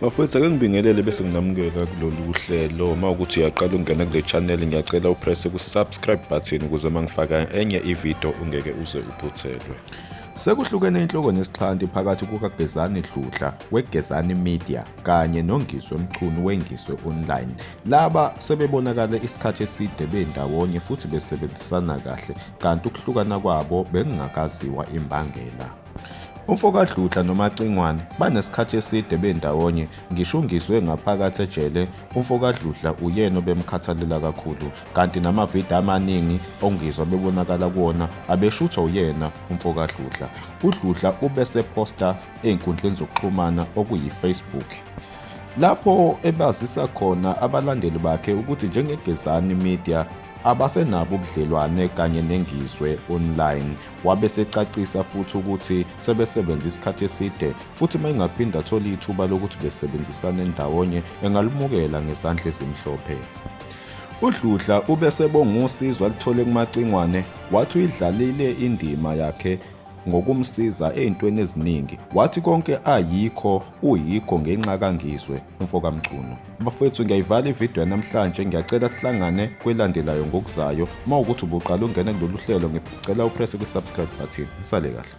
Bafowethu ake ngibingelele bese nginamukela kulolu hlelo. Mawukuthi uyaqala ungena kule channel ngiyacela upress ku-subscribe button ukuze mangifaka enye ivideo ungeke uze uphuthelwe. Sekuhlukene inhloko nesixhanti phakathi kukaGezani Dludla weGezani Media kanye noNgizwe Mchunu weNgizwe Online. Laba sebebonakala isikhathi eside bendawonye futhi besebenzisana kahle, kanti ukuhlukana kwabo bekungakaziwa imbangela. UMfokaDludla noMacingwane banesikhathi eside bendawonye, ngisho uNgizwe ngaphakathi ejele. UMfokaDludla uyena obemkhathalela kakhulu, kanti namavidiyo amaningi oNgizwe bebonakala kuwona abeshuthwa uyena uMfokaDludla. UDludla ubeseposta ey'nkundleni zokuxhumana okuyi-Facebook, lapho ebazisa khona abalandeli bakhe ukuthi njengeGezani Media abasenabo ubudlelwane kanye neNgizwe Online. Wabesecacisa futhi ukuthi sebesebenza isikhathi eside futhi uma engaphinda athola ithuba lokuthi besebenzisane ndawonye engalumukela ngezandla ezimhlophe. UDludla ubesebonga usizo aluthole kuMacingwane, wathi uyidlalile indima yakhe ngokumsiza ey'ntweni eziningi, wathi konke uyikho ngenxa kaNgizwe uMfokaMchunu. Bafowethu, ngiyayivala ividiyo namhlanje, ngiyacela sihlangane kwelandelayo ngokuzayo. Uma ukuthi ubuqala ungena kulolu hlelo, ngicela upress ku-subscribe button. Nisale kahle.